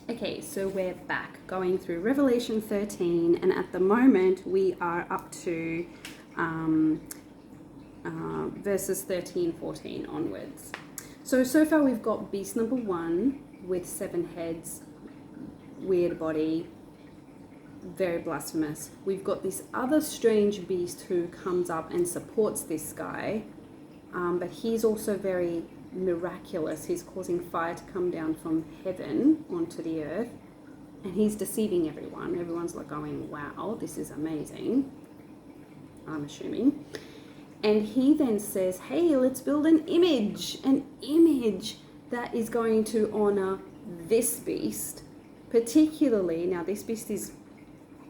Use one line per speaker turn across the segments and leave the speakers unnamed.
Okay, so we're back going through Revelation 13, and at the moment we are up to verses 13, 14 onwards. So far we've got beast number 1 with 7 heads, weird body, very blasphemous. We've got this other strange beast who comes up and supports this guy, but he's also very miraculous. He's causing fire to come down from heaven onto the earth, and he's deceiving everyone. Everyone's like going, wow, this is amazing, I'm assuming. And he then says, hey, let's build an image that is going to honor this beast particularly. Now this beast is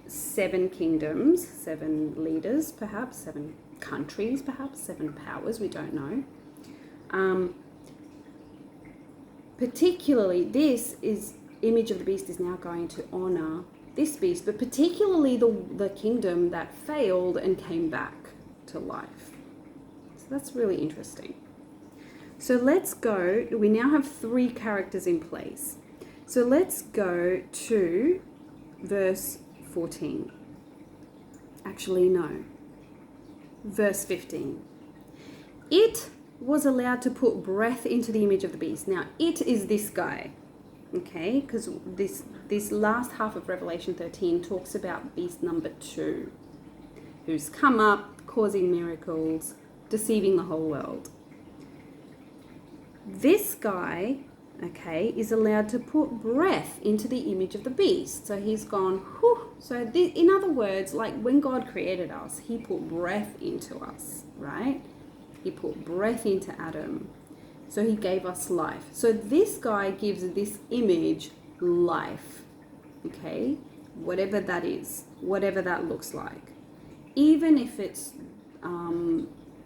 7 kingdoms, 7 leaders perhaps, 7 countries perhaps, 7 powers, we don't know. Particularly, this is image of the beast is now going to honor this beast, but particularly the kingdom that failed and came back to life. So that's really interesting. So let's go, we now have 3 characters in place. So let's go to verse 14. Actually, no. Verse 15. It was allowed to put breath into the image of the beast. Now, it is this guy, okay? Because this last half of Revelation 13 talks about beast number 2, who's come up, causing miracles, deceiving the whole world. This guy, okay, is allowed to put breath into the image of the beast. So he's gone, whew. So in other words, like when God created us, he put breath into us, right? He put breath into Adam. So he gave us life. So this guy gives this image life, okay? Whatever that is, whatever that looks like. Even if it's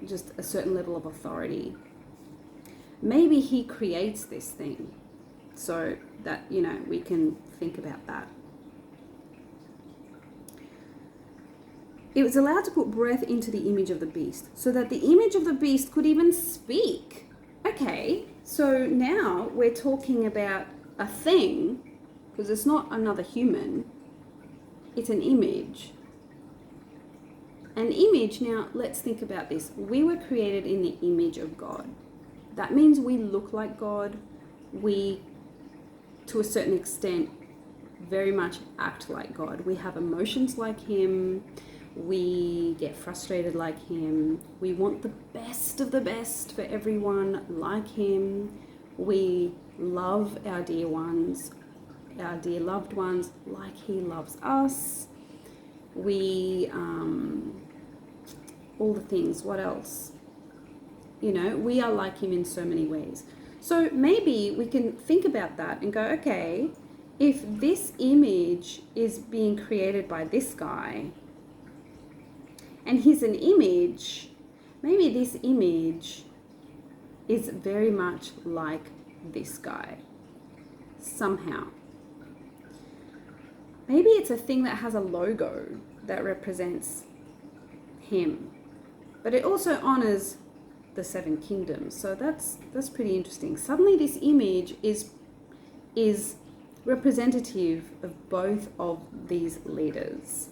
just a certain level of authority. Maybe he creates this thing so that, you know, we can think about that. It was allowed to put breath into the image of the beast so that the image of the beast could even speak. Okay, so now we're talking about a thing, because it's not another human, it's an image. An image, now let's think about this. We were created in the image of God. That means we look like God. We, to a certain extent, very much act like God. We have emotions like him. We get frustrated like him. We want the best of the best for everyone like him. We love our dear ones, our dear loved ones, like he loves us. We, all the things, what else? You know, we are like him in so many ways. So maybe we can think about that and go, okay, if this image is being created by this guy, and he's an image, maybe this image is very much like this guy, somehow. Maybe it's a thing that has a logo that represents him, but it also honors the 7 kingdoms. So that's pretty interesting. Suddenly this image is representative of both of these leaders.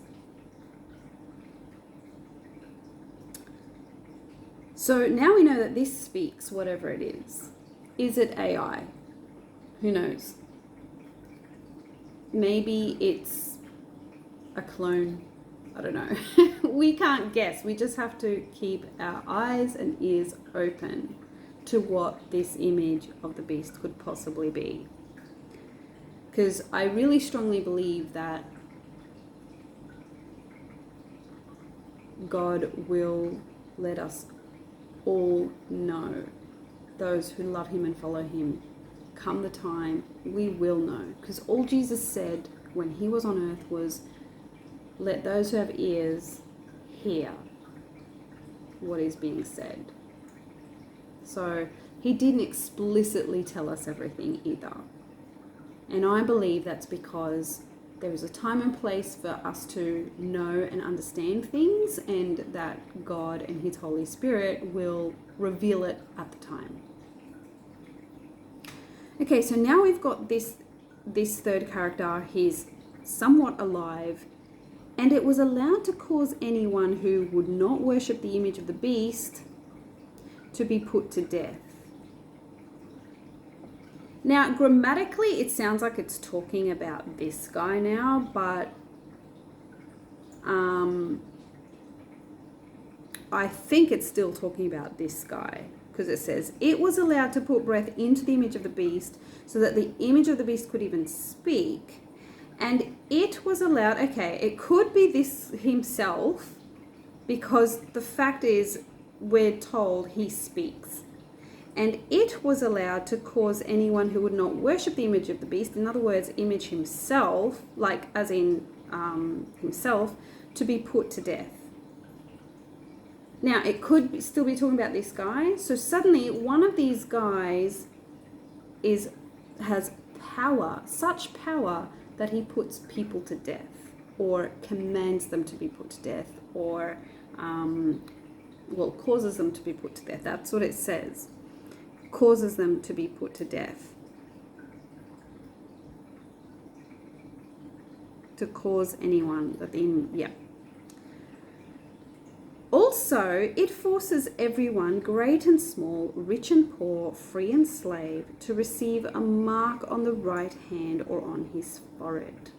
So now we know that this speaks, whatever it is. Is it AI? Who knows? Maybe it's a clone. I don't know. We can't guess. We just have to keep our eyes and ears open to what this image of the beast could possibly be. Because I really strongly believe that God will let us all know, those who love him and follow him, come the time, we will know. Because all Jesus said when he was on earth was, let those who have ears hear what is being said. So he didn't explicitly tell us everything either. And I believe that's because there is a time and place for us to know and understand things, and that God and his Holy Spirit will reveal it at the time. Okay, so now we've got this this third character, he's somewhat alive, and it was allowed to cause anyone who would not worship the image of the beast to be put to death. Now, grammatically, it sounds like it's talking about this guy now, but I think it's still talking about this guy, because it says, it was allowed to put breath into the image of the beast so that the image of the beast could even speak. And it was allowed, okay, it could be this himself, because the fact is, we're told he speaks. And it was allowed to cause anyone who would not worship the image of the beast, in other words, image himself, like as in himself, to be put to death. Now, it could still be talking about this guy. So suddenly, one of these guys has power, such power, that he puts people to death, or commands them to be put to death, or causes them to be put to death. That's what it says. Causes them to be put to death. To cause anyone that Also, it forces everyone, great and small, rich and poor, free and slave, to receive a mark on the right hand or on his forehead.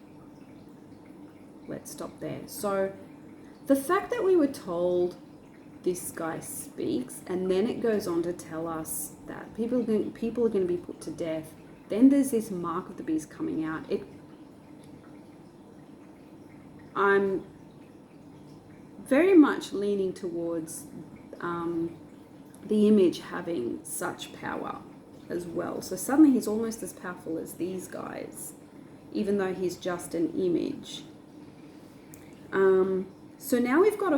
Let's stop there. So, the fact that we were told this guy speaks, and then it goes on to tell us that people are going to be put to death. Then there's this mark of the beast coming out. I'm very much leaning towards the image having such power as well. So suddenly he's almost as powerful as these guys, even though he's just an image. So now we've got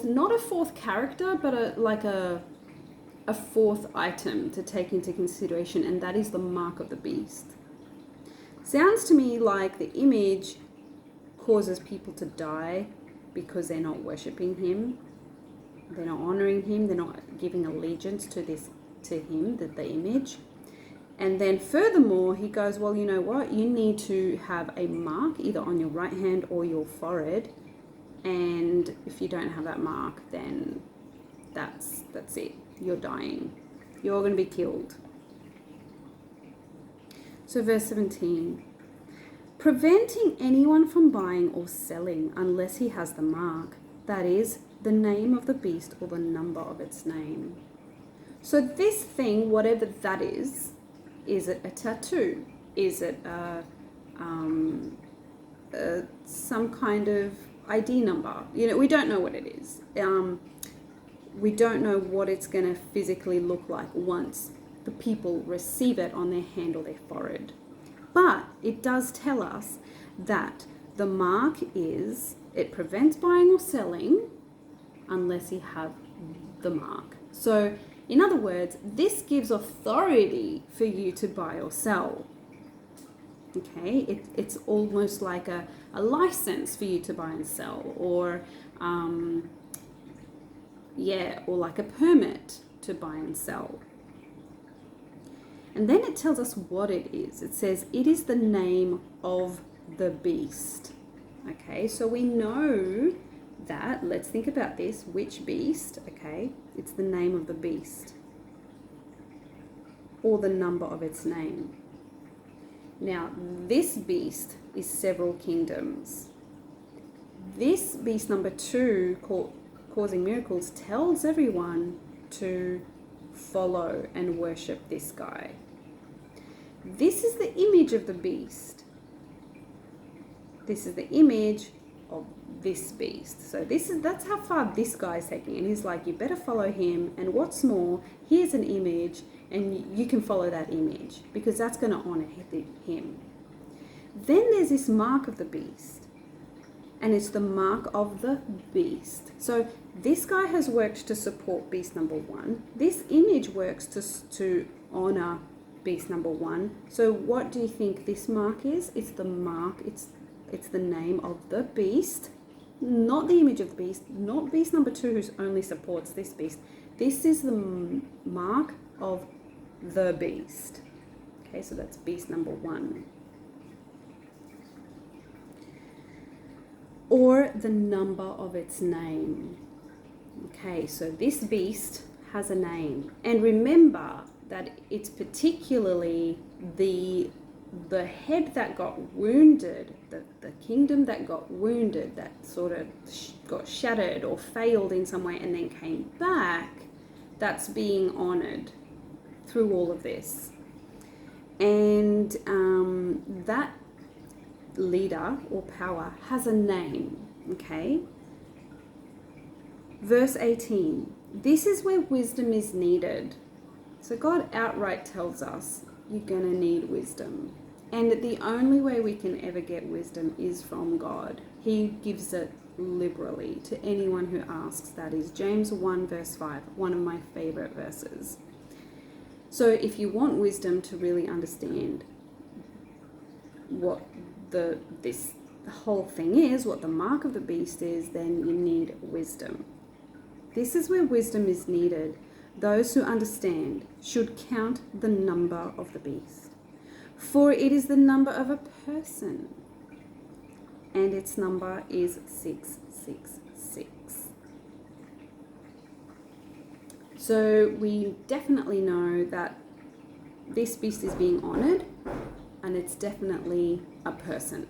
not a fourth character, but a fourth item to take into consideration, and that is the mark of the beast. Sounds to me like the image causes people to die because they're not worshipping him, they're not honoring him, they're not giving allegiance to him, the image. And then furthermore, he goes, well, you know what? You need to have a mark either on your right hand or your forehead. And if you don't have that mark, then that's it. You're dying. You're going to be killed. So verse 17. Preventing anyone from buying or selling unless he has the mark, that is, the name of the beast or the number of its name. So this thing, whatever that is it a tattoo? Is it some kind of ID number? We don't know what it is. We don't know what it's going to physically look like once the people receive it on their hand or their forehead. But it does tell us that the mark it prevents buying or selling unless you have the mark. So, in other words, this gives authority for you to buy or sell. Okay, it's almost like a license for you to buy and sell, or like a permit to buy and sell. And then it tells us what it is. It says it is the name of the beast. Okay, so we know that. Let's think about this. Which beast? Okay, it's the name of the beast, or the number of its name. Now, this beast is several kingdoms. This beast number 2, causing miracles, tells everyone to follow and worship this guy. This is the image of the beast. This is the image of this beast. So that's how far this guy's taking. And he's like, you better follow him. And what's more, here's an image, and you can follow that image because that's going to honor him. Then there's this mark of the beast, and it's the mark of the beast. So this guy has worked to support beast number 1. This image works to honor beast number 1. So what do you think this mark is? It's the mark, it's the name of the beast, not the image of the beast, not beast number 2 who only supports this beast. This is the mark of the beast. Okay, so that's beast number 1. the number of its name. Okay, so this beast has a name. And remember that it's particularly the head that got wounded, the kingdom that got wounded, that sort of got shattered or failed in some way and then came back, that's being honored through all of this. And that leader or power has a name, okay? Verse 18, this is where wisdom is needed. So God outright tells us, you're going to need wisdom. And the only way we can ever get wisdom is from God. He gives it liberally to anyone who asks. That is James 1 verse 5, one of my favorite verses. So if you want wisdom to really understand what the whole thing is, what the mark of the beast is, then you need wisdom. This is where wisdom is needed. Those who understand should count the number of the beast, for it is the number of a person, and its number is 666. So we definitely know that this beast is being honored, and it's definitely a person.